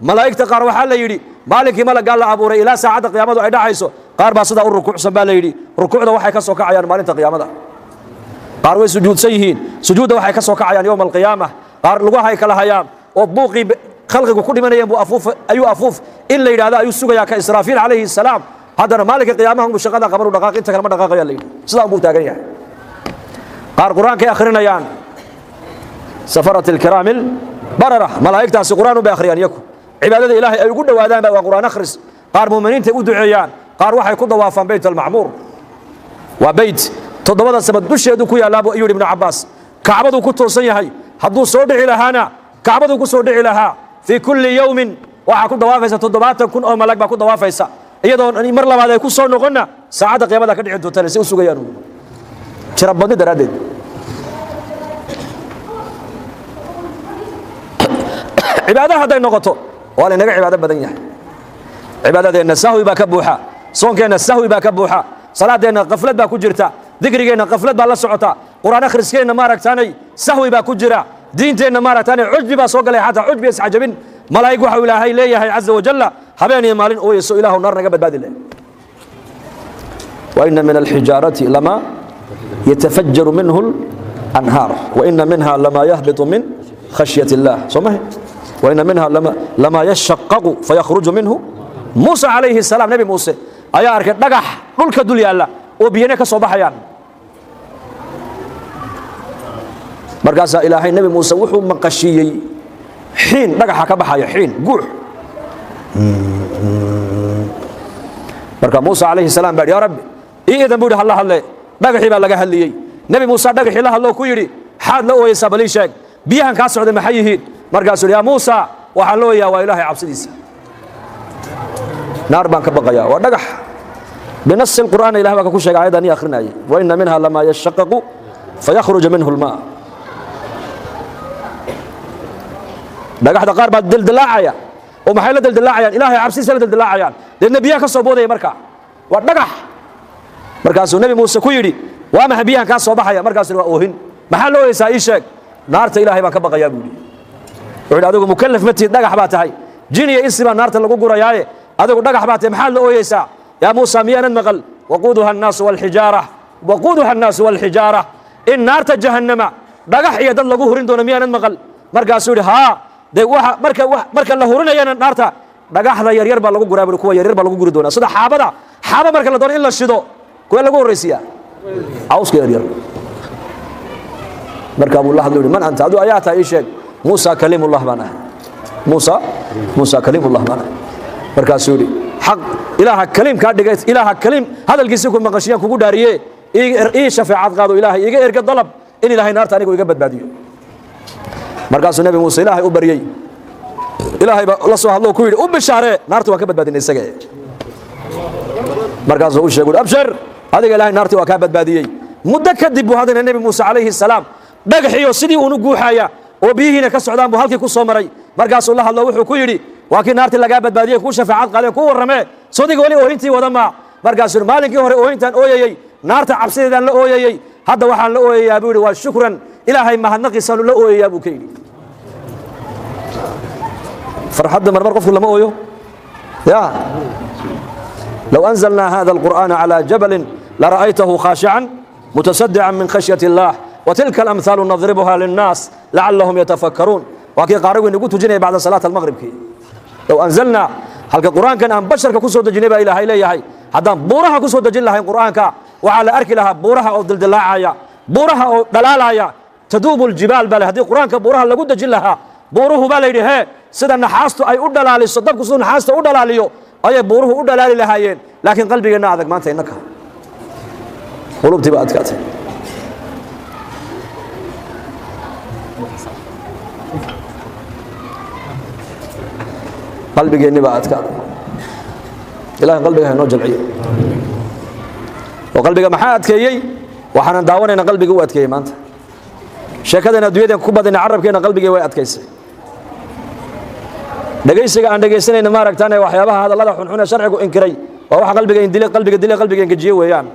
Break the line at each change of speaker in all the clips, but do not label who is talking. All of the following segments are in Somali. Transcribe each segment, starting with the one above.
malaa'igta qaar waxaa la yidhi maalinkii malaggaa la abuuray ilaa saacadda qiyaamadu ay dhacayso qaar baa sidaa u rukuucsan baa la yidhi rukuucda waxay ka soo kacayaan maalinta qiyaamada qaar way sujuudsan yihiin sujuudda waxay ka soo kacayaan yowma alqiyaama qaar lugahay kala hayaan oo buuqii khalqigu ku dhimanayeen buu ayuu afuuf in la yidhahdo ayuu sugayaa ka israafiil calayhi salaam haddana maalinka qiyaamaha unbu shaqada qaban u dhaqaaq inta kale ma dhaqaaqayaa la yidhi sidaa unbuu taagan yahay qaar qur-aankay akhrinayaan safarat alkiraami albarara malaa'igtaasi qur-aan unbay akhriyaan iyaku cibaadada ilaahay ay ugu dhowaadaanba waa qur-aan akhris qaar muuminiintay u duceeyaan qaar waxay ku dawaafaan bayt almacmuur waa beyt toddobada samad dusheedu ku yaallaabu ayuu yidhi ibnu cabbaas kacbaduu ku toosan yahay hadduu soo dhici lahaana kacbaduu ku soo dhici lahaa fii kulli yowmin waxaa ku dawaafaysa 70,000 oo malag baa ku dawaafaysa iyadoo mar labaad ay ku soo noqonna saacadda qiyaamada ka dhici doontaan si u sugayaan tira badni daraaddeed cibaadaha hadday noqoto waa laynaga cibaado badan yahay cibaadadeenna sahwi baa ka buuxa soonkeenna sahwi baa ka buuxa salaadeenna qaflad baa ku jirta dikrigeenna qaflad baa la socota qur'aan akhriskeenna maaragtaanay sahwi baa ku jira diinteenna maaragtaanay cujbi baa soo galay xataa cujbi iscajabin malaa'ig waxau ilaahay leeyahay caza wajalla habeen iyo maalin ooyayso ilaahu naar naga badbaadi leh وإن من الحجارة لما يتفجر منه الأنهار وإن منها لما يهبط من خشية الله صمه وإن منها لما يشقق فيخرج منه موسى عليه السلام نبي موسى أيا أركض دقح دولك دولي الله وبينك صباحيان مركز إلهي نبي موسى وحو مقشي حين دقح كبحايا حين قوح مركز موسى عليه السلام بعد يا رب إذا بودي الله الله دقحي بقى لقى هليي نبي موسى دقحي الله الله كيري حاد لو يسابلي شيك بيهان كاسر ده محيهين مركز يا موسى وحلو يا وإلهي عبسديس نار بانك بقيا ودقح بنص القرآن إله بك كل شيء عيدا آخرنا وإن منها لما يشقق فيخرج منه الماء دقح دقار بعد دلدلاعيا ومحيلة دلدلاعيا إلهي عبسديس دلدلاعيا لأن بيها كصوبوده مركع ودقح مركز النبي موسى كيري وما بيها كصوبحيا مركز وأوهن محلو يساي شيك نار إلهي بانك بقيا بودي وعند أدوك مكلف متي دقح باتهاي جيني إسمع نار تلقو قرياي أدوك دقح باتي محل أويسا يا موسى ميانا مغل وقودها الناس والحجارة وقودها الناس والحجارة إن نار جهنم دقح يدل لقوه رندون ميانا مغل مركا سوري ها دي وحا مركا الله رنا يانا نارتا دقح ذا يرير بالقو قرابل كوا يرير بالقو قردونا صدا حابة مركا لدون إلا الشدو كوا لقوه الرئيسية عوسك يرير مركا أبو الله دوري من أنت أدو آياتها إيشيك موسى كلم الله معنا موسى كلم الله معنا مركا سوري حق إله كلم كادجت إله كلم هذا الجسيكم مقشيان كوجو داريه إيه شفاعة قادو إلهي إيه إرجع طلب إن إلهي نار تاني كوجو يقبض بعديه مركز النبي موسى إلهي أبريء إلهي الله سبحانه الله كويل أبشر نار توكبت بعدين السجى مركز هو يقول أبشر هذا إلهي نار توكبت بعديه مدكدب هذا النبي موسى عليه السلام دقحي وسدي ونجوحيا وبيهنا كسعدان بهالك كوسومري مركز الله وحو كويلي وكن نارتي لقى بدباديه كو شفاعات قال كو ورمه صدق ولي اوهنتي ودما مركز مالكي هore oohintan ooyayay naarta cabsideedan la ooyayay hadda waxaan la ooyayaa buu waa shukran ilaahay mahadnaqiisanu la ooyayaa buu keenay farxadda marmar qofku lama ooyo ya لو أنزلنا هذا القرآن على جبل لرأيته خاشعا متصدعا من خشية الله وتلك الأمثال نضربها للناس لعلهم يتفكرون وكي قارئوا نقول تجيني بعد صلاة المغرب كي لو أنزلنا هل القرآن كان أن بشر كسود جنبا إلى هاي هذا بورها كسود جن لها القرآن كا وعلى أرك لها بورها أو دلدلاعيا بورها أو دلالعيا تدوب الجبال بل هذه القرآن كبورها لقد جن لها بوره بالي هي سيد النحاس أي أدلال الصدق كسود النحاس أدلاليو أي بوره أدلال لهايين لكن قلبي جنا هذاك ما أنت إنك قلوب تبقى أتكات قلبي جنبي بعد كذا إلهي قلبي هنو جلعية وقلبي محاد كيي وحنا داونا إن قلبي قوة كيي ما أنت شكدنا دويدا كوبا دنا عرب كينا قلبي قوة كيس دقيسك عن دقيسنا إن مارك تاني وحيابها هذا الله حنا شرعك إنكري وواحد قلبي إندلي قلبي إنكجيه ويان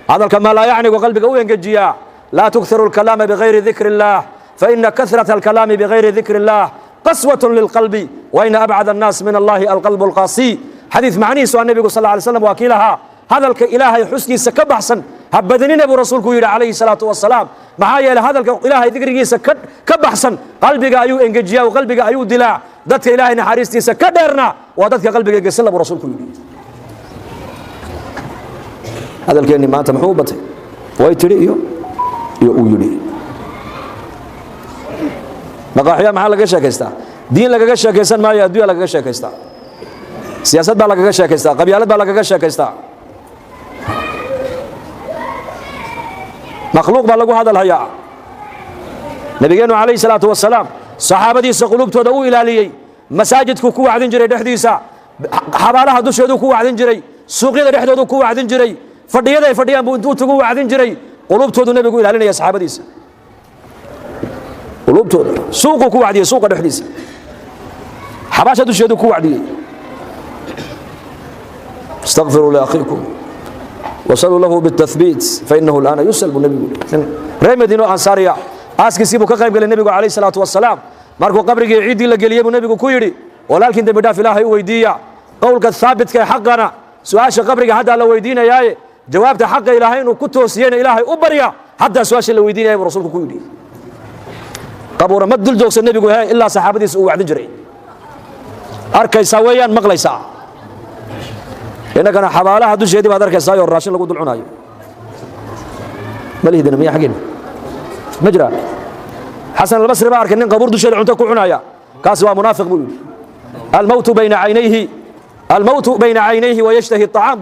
هذا الكمال لا يعني وقلبي قوة إنكجيه لا تكثروا الكلام بغير ذكر الله فإن كثرة الكلام بغير ذكر الله قسوة للقلب وإن أبعد الناس من الله القلب القاسي حديث معني سؤال النبي صلى الله عليه وسلم وكيلها هذا إلهي حسني سكبحسن هبدني نبي رسولك يرى عليه الصلاة والسلام معايا هذا إلهي ذكري سكبحسن قلبك أيو إنجيا وقلبك أيو دلاع ذاتك إلهي نحارستي سكدرنا وذاتك قلبك يقسل برسولك يرى هذا الكلمة ما تمحوبته ويتري يؤيلي مقاحيا maxaa laga sheekaystaa diin lagaga sheekaysan maayo adduunka lagaga sheekaystaa siyaasad baa lagaga sheekaystaa qabyaalad baa lagaga sheekaystaa makhluuq baa lagu hadal hayaa nabigeenu calayhi salaatu wasalaam saxaabadiisa qulubtooda uu ilaaliyey masaajidku ku wacdin jiray dhexdiisa xabaalaha dushoodu ku wacdin jiray suuqyada dhexdoodu ku wacdin jiray fadhiyada ay fadhiyaan buu intuu tugu wacdin jiray qulubtoodu nabigu ilaalinaya saxaabadiisa qulubtooda suuqu ku wacdiyay suuqa dhexdiisa xabaasha dusheedu ku wacdiyay استغفروا لاخيكم وصلوا له بالتثبيت فانه الان يسلب النبي رمدينو انصاريا aaskiisiibuu ka qayb galay nabigu calayhi salaatu wasalaam markuu qabrigii ciidii la geliyay buu nabigu ku yidhi walaalkiin dambi dhaaf ilaahay u weydiiya qowlka thaabitka ee xaqana su'aasha qabriga hadda la weydiinayaaye jawaabta xaqa ilaahay inuu ku toosiyeyna ilaahay u barya hadda su'aasha la weydiinayay buu rasuulku ku yidhi qabuura ma dul joogsan nabigu ilaa saxaabadiisa uu wacdin jiray arkaysaa weeyaan maqlaysaa innagana xabaalaha dusheedii baad arkaysaa oo raashin lagu dul cunaayo malihidina miya xaggeen مجرى حسن البصري بارك ان قبور دشيد cunto ku cunaya kaas waa munaafiq buu yiri الموت بين عينيه ويشتهي الطعام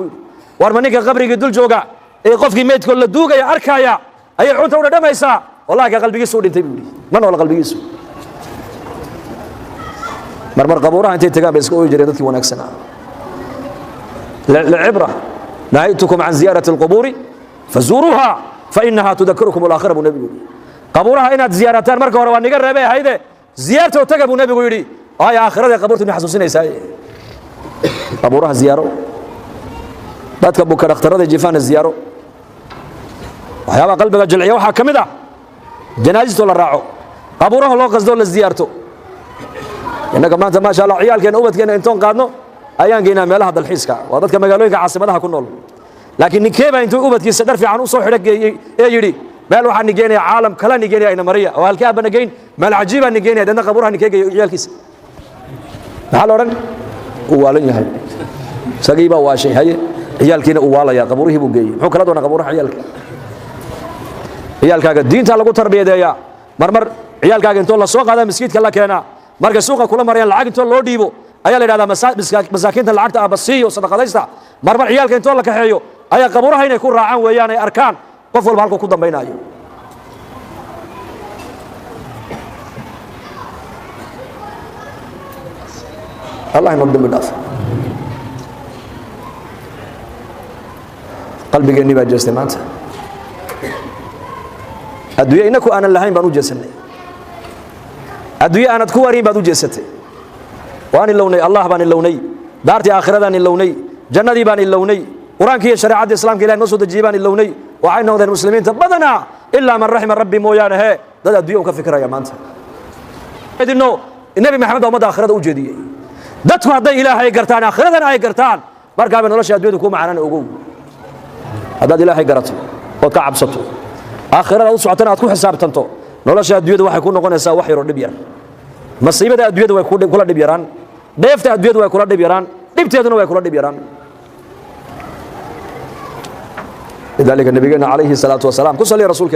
warmaninka qabriga dul jooga ee qofkii meedkood la duugaya arkaya ay cunto u dhamaysaa wallahi qalbigiisu u dhintay buu yiri man wala qalbigiisu marmar qabuuraha intay tagaan bay iska oo jireen dadkii wanaagsan la ibra نهيتكم عن زيارة القبور فزوروها فإنها تذكركم الآخرة النبي قبورها إنها زيارتان مركة وروان نقر ربي هيدا زيارته وتقبوا النبي يقولي يا آخرة قبورتهم يحسوسين يساي قبورها زيارة باتك بكرة اختراد جيفان الزيارة وحيابا قلبك الجلعية وحا كمدا جنازته للراعو قبورها الله قصدوا للزيارته إنك ما أنت ما شاء الله عيال كان أوبت كان إنتون قادنو أيان جينا ميلها ضل حيسكا وضدك مقالويك عاصمتها كنول لكن كيف أنتو أوبت كيسدر في عنو صوح لك يجري مال waxaan nigeynaya caalam kala nigeynaya ina mariya oo halka abana geyn mal ajiiba nigeynaya dadna qabuuraha nigeeyay yaalkiisa waxa la oran uu waalan yahay sagiiba waa shay haye yaalkiina uu waalaya qabuurihii buu geeyay wuxuu kala doona qabuuraha yaalkaaga diinta lagu tarbiyadeeya marmar yaalkaaga inta la soo qaada miskiidka la keena marka suuqa kula marayaan lacag inta loo dhiibo ayaa la yiraahdaa masaakiinta lacagta abasiyo sadaqadaysta marmar yaalka inta la kaxeeyo ayaa qabuuraha inay ku raacaan weeyaan ay arkaan qof walba halku ku dambaynayo Allah inoo dambi dhaaf qalbigeeni baa jeestay maanta adduunyo inaku aanan lahayn baan u jeesanay adduunyo aanad ku warin baad u jeesatay waan ilawnay Allah baan ilawnay daartii aakhiradan ilawnay jannadii baan ilawnay quraanka shariicada islaamka ilaahay noo soo dajiyay ilawnay waxay noqdeen muslimiinta badana illa man rahima rabbi mooyaane dad adduunyo ka fikiraya maanta idino nabi maxamed umada aakhirada u jeediyay dadku haday ilaahay gartaan aakhiradan ay gartaan markaa bay nolosha adduunka ku macaan ogow hadad ilaahay garato oo ka cabsato aakhirada u socotana aad ku xisaabtanto nolosha adduunka waxay ku noqonaysaa wax yar oo dhib yar masiibada adduunka way kula dhib yaraan dheefta adduunka way kula dhib yaraan dhibteeduna way kula dhib yaraan لذلك النبي عليه الصلاة والسلام كسل رسولك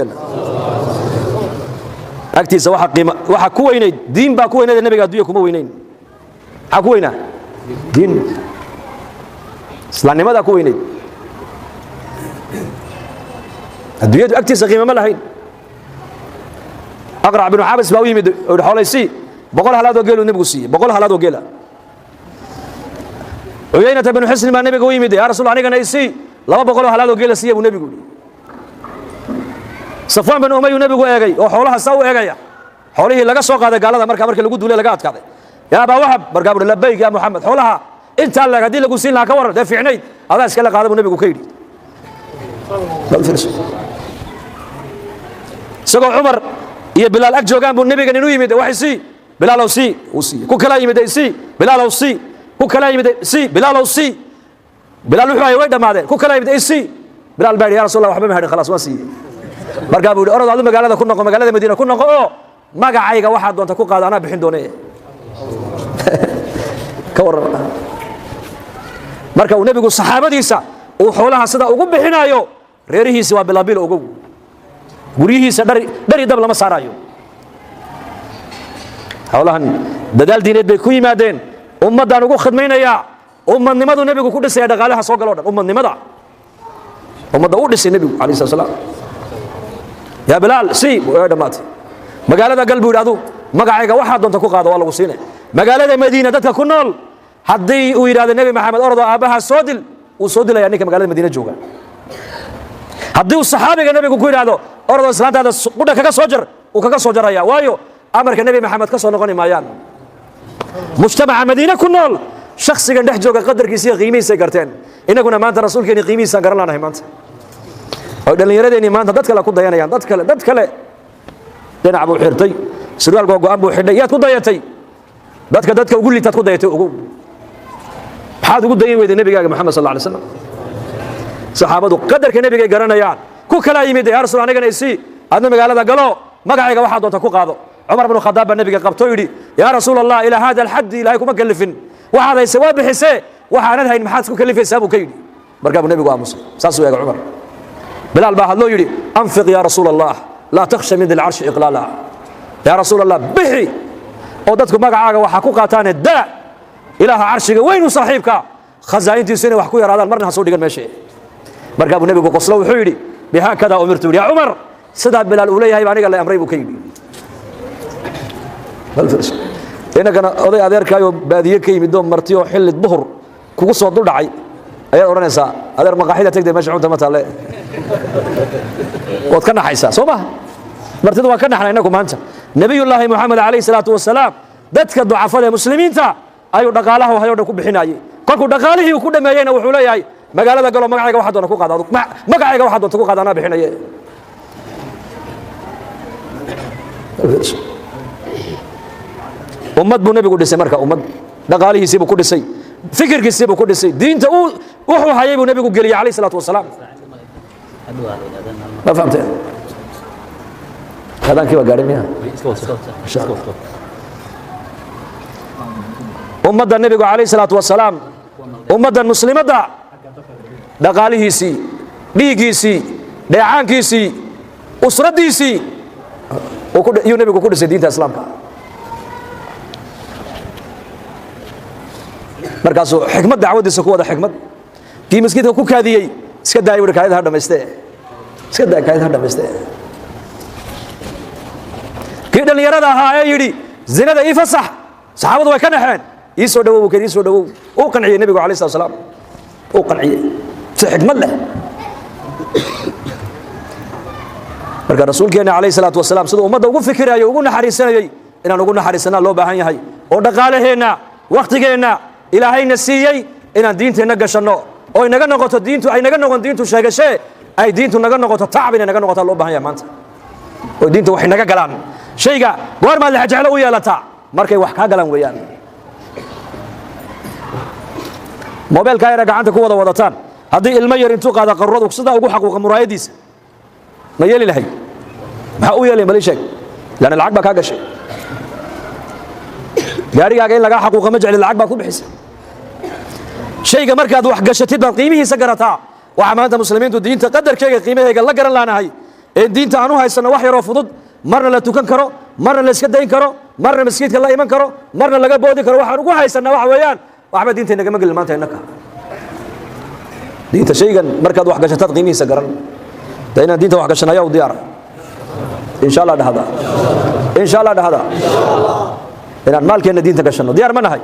أكتيس waxa ku weynay diin baa ku weynay nabiga adduunka kuma weynayn waxa ku weynaa diin islaamnimada ku weynay adduunyadu agtiisa qiimo ma lahayn aqra ibn habas baa u yimid oo xoolaysii 100 halaad oo geelu nabigu siiyay 100 halaad oo geela uyaynata ibn xusn baa nabiga u yimid ya rasuul anigana isii 200 halaad oo geela siiyay buu nabigu Safwan bin Umayy nabigu eegay oo xoolaha saw eegaya xoolihii laga soo qaaday gaalada marka lagu duulay laga adkaaday ya Abu Wahab barkaab labbayk ya Muhammad xoolaha inta la hadii lagu siin lahaa ka waran da fiicnay adaa iska la qaaday buu nabigu ka yiri sagoo Umar iyo Bilal ag joogan buu nabiga inuu yimid waxay bilaalow sii uu siiyey ku kala yimid sii bilaalow sii ku kala yimid sii bilaalow sii bilaal wuxuu ay way dhamaadeen ku kala yimid sii bilaal baa ya rasuul allah waxba ma hadhin khalaas waa siiyey markaa buu orod aad magaalada ku noqo magaalada madiina ku noqo oo magacayga waxa doonta ku qaad anaa bixin doonay ka waran marka uu nabigu saxaabadiisa uu xoolaha sida ugu bixinayo reerihiisa waa bilaabil ugu guriyihiisa dhari dab lama saarayo xoolahan dadaal diineed bay ku yimaadeen ummadan ugu khidmaynaya ummadnimadu nabigu ku dhisay dhaqaalaha soo galo dhan ummadnimada ummadda u dhisay nabigu kaleey salaam ya bilaal si way dhamaatay magaalada galbu yiraahdo magacayga waxa doonta ku qaado waa lagu siinay magaalada madiina dadka ku nool haddii uu yiraahdo nabi maxamed ordo aabaha soo dil uu soo dilaya ninka magaalada madiina jooga haddii uu saxaabiga nabigu ku yiraahdo ordo islaantaada qudha kaga soo jar uu kaga soo jaraya waayo amarka nabi maxamed ka soo noqoni maayaan mujtamaca madiina ku nool shakhsiga dhex jooga qadarkiisa iyo qiimihiisa garteen inaguna maanta rasuulkeena qiimihiisa garan laanahay maanta oo dhalinyaradeenii maanta dad kale ku dayanayaan dad kale dhinac buu xirtay surwaal go'an buu xidhay yaad ku dayatay dadka ugu liitaad ku dayatay ugu maxaad ugu dayan weyday nabigaaga maxamed sallallahu alayhi wasallam saxaabadu qadarka nabiga garanayaan ku kala yimid ya rasuul anigana isii adna magaalada galo magacayga waxa doonta ku qaado عمر بن الخطاب النبي قبطو يدي يا رسول الله إلى هذا الحد إلهي كما كلفن وهذا يسوى بحسه وحاندها إن محاسك كلف يسابه كيدي بركاب النبي قام مسلم ساسو يا عمر بلال باهد لو يدي أنفق يا رسول الله لا تخشى من ذي العرش إقلالا يا رسول الله بحي ودتكم مقعاقا وحكو قاتان الداع إله عرشك وين صاحبك خزائن تيسيني وحكو يا رادان مرنا حصول ديقان ماشي بركاب النبي قصلو وحيدي بهكذا أمرت يا عمر سداد بلال أولي هاي بانيقا الله أمريبو كيدي inagana oday adeerkaayo baadiye ka yimid oo martiyo xilli duhur kugu soo dul dhacay ayaa oranaysaa adeer maqaaxida tagday meesha cunta ma taale wad ka naxaysaa soo ma martidu waa ka naxnaa inagu maanta nabiyullaahi muxamed calayhi salaatu wasalaam dadka ducafada ee muslimiinta ayuu dhaqaalaha hayo dhan ku bixinayay kolkuu dhaqaalihii uu ku dhameeyeyna wuxuu leeyahay magaalada galo magacayga waxa doona ku qaada magacayga waxa doonta ku qaada anaa bixinaya ummad buu nabigu dhisay marka ummad dhaqaalihiisii buu ku dhisay fikirkiisii buu ku dhisay diinta wuxuu hayay buu nabigu geliyay calayhi salaatu wasalaam ma fahamteen hadaankii waa gaadhay miya ummadda nabigu calayhi salaatu wasalaam ummaddan muslimadda dhaqaalihiisii dhiiggiisii dheecaankiisii usraddiisii yuu nabigu ku dhisay diinta islaamka markaasuu xikmad dacwadiisa ku wada xikmad kii masjidka ku kaadiyey iska daay wada kaayada dhameystay iska daay kaayada dhameystay kii dhalinyarada ahaa ee yidhi zinada ii fasax saxaabadu way ka naxeen ii soo dhawow kii soo dhawow uu qanciyay nabigu calayhi salaatu wasalaam uu qanciyay si xikmad leh marka rasuulkeena calayhi salaatu wasalaam sidoo ummadda ugu fikirayo ugu naxariisanayay inaan ugu naxariisanaa loo baahan yahay oo dhaqaalaheena waqtigeena ilaahayna siiyey inaan diinteena gashanno oo inaga noqoto diintu ay naga noqon diintu sheegashe ay diintu naga noqoto tacab inay naga noqoto loo baahan yahay maanta oo diinta wax naga galaan shayga goorma la jeclo u yeelata markay wax ka galaan weeyaan mobilka ay gacanta ku wada wadataan haddii ilmo yar intuu qaada qarradu sida ugu xaquuqa muraayadiisa ma yeeli lahay maxaa u yeelay mali sheeg lana lacag baa ka gashay gaarigaaga in laga xaquuqa ma jecel lacag baa ku bixisay shayga markaad wax gashatid baad qiimihiisa garataa waxa maanta muslimiintu diinta qadarkeega qiimaheega la garan laanahay ee diinta aanu haysano wax yaroo fudud marna la tukan karo marna la iska dayn karo marna masjidka la iman karo marna laga boodi karo waxaan ugu haysanaa waxa weeyaan waxba diinta nagama gelin maanta innaka diinta shaygan markaad wax gashataad qiimihiisa garan inaan diinta wax gashanaya u diyaara insha allah dhahada insha allah dhahada inaan maalkeena diinta gashanno diyaar ma nahay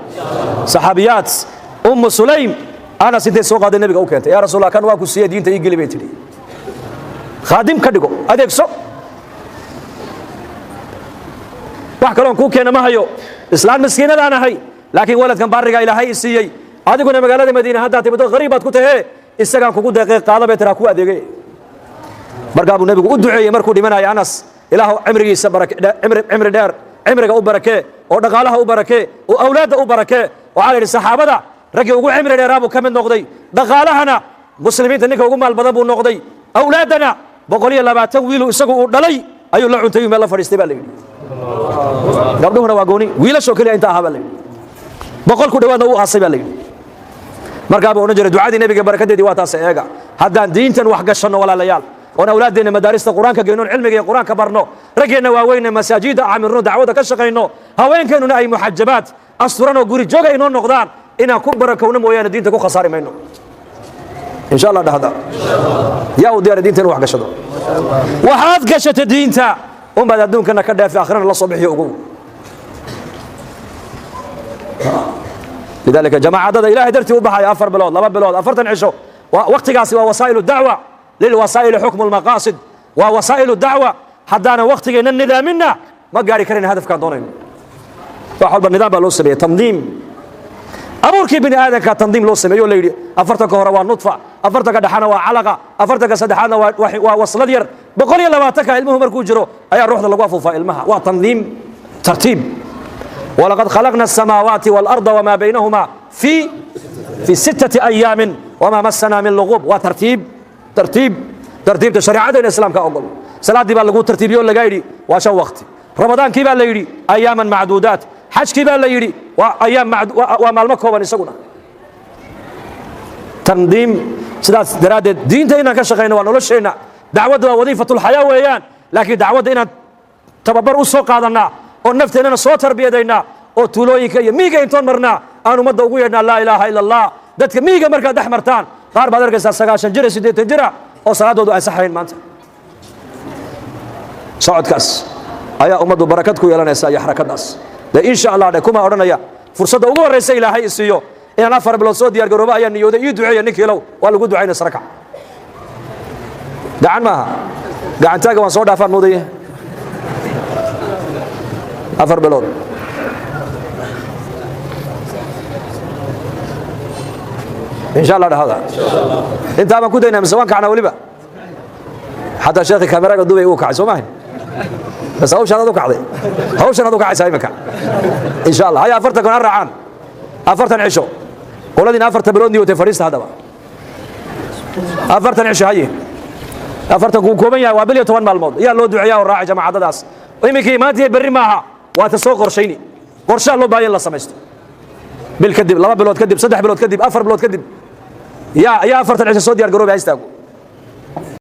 saxaabiyaat sulaym anas intay soo qaaday nabiga u keentay yaa rasuul allah kan waa ku siiyay diinta ii geli bay tidhi khaadim ka dhigo adeegso wax kaloon kuu keena ma hayo islaan miskiinadaan ahay laakiin waladkan baariga ilaahay i siiyey adiguna magaalada madiina haddaa timid qariib baad ku tahee isagaan kugu deeqay qaada bay tiraa ku adeegay markaa buu nabigu u duceeyey markuu dhimanaya anas ilaahu cimrigiisa cimri dheer cimriga u barakee oo dhaqaalaha u barakee oo awlaadda u barakee waxaa la yidhi saxaabada raggii ugu cimri dheeraa buu ka mid noqday dhaqaalahana muslimiinta ninka ugu maal badan buu noqday awlaaddana 120 wiilu isagu uu dhalay ayuu la cuntay meel la fadhiistay baa la yidhi gabdhuhuna waa gooni wiilashoo keliya inta ahaa baa la yidhi 100 ku dhawaadna uu aasay baa la yidhi markaa buu odhan jiray ducadii nebiga barakadeedii waa taas eega haddaan diintan wax gashanno walaalayaal oon awlaadeenna madaarista qur-aanka geynoon cilmiga iyo qur-aanka barno raggeenna waaweyne masaajidda camirno dacwada ka shaqayno haweenkeennuna ay muxajabaad asturan oo guri jooga inoo noqdaan inaan ku barakowno mooyaane diinta ku khasaari mayno insha allah dhahda yaa u diyaara diinta inu wax gashado waxaad gashata diinta unbaad adduunkana ka dhaafi aakhirana la soo bixiyo ugu lidaalika jamaacadada ilaahay dartii u baxaya 4 bilood 2 bilood 40 cisho waqtigaasi waa wasaa'ilu dacwa للوسائل حكم المقاصد ووسائل الدعوة حدانا وقت النظامنا ما قاري كرين هدف كان دونين فحب النظام لو سميه تنظيم أمورك بني آدم كتنظيم لو سميه يقول لي أفرتك هو نطفة أفرتك دحنا وعلقة أفرتك سدحنا وصلدير بقول يلا ما تك علمه مركو جرو أي روح الله وقفوا فإلمها وتنظيم ترتيب ولقد خلقنا السماوات والأرض وما بينهما في 6 أيام وما مسنا من لغوب وترتيب ترتيب شريعة الإسلام كأقول صلاة دي بالغو ترتيب يقول لغايري واشا وقت رمضان كيبا ليري أياما معدودات حج كيبا ليري وأيام وما المكوبة نسقنا تنظيم سداد درادة دين تينا كشغينا ونولشينا دعوة وظيفة الحياة ويان لكن دعوة دينا تببر أسوق هذا ونفتنا صوت تربية دينا وتولويك ميغا انتون مرنا أنو مدى وقوينا لا إله إلا الله دادك ميغا مركا دحمرتان qaar baad arkaysaa 9 jir 8 jir oo salaadoodu ay saxayn maanta socodkaas ayaa ummadu barakad ku yeelanaysa iyo xarakadaas de insha Allah kuma oranaya fursadda ugu horeysa ilaahay isiyo inaan 4 bilood soo diyaar garoobo ayaan niyooday ii duceeyo ninkii low waa lagu duceynaa saraka gacan maaha gacantaaga waan soo dhaafaan mudaya 4 bilood إن شاء الله هذا أنت ما كنت هنا مسوان كعنا ولبا حتى شيخ الكاميرا قد دوبي وقع سماه بس هوش هذا دوك عضي هوش هذا دوك عايز هاي مكان إن شاء الله هاي أفرتك أنا رعان أفرت نعيشوا ولدينا أفرت بلوندي وتفريست هذا أفرت نعيش هاي أفرت كومية وابلي توان بالموت يا لو دعيا والراعي جماعة داس ويمكن ما تي بري معها وتسوق قرشيني قرشان لو باين الله سمجت بالكذب 2 بلود كذب 3 بلود كذب 4 بلود كذب يا فرت العيش السعودي القروب يستاقوا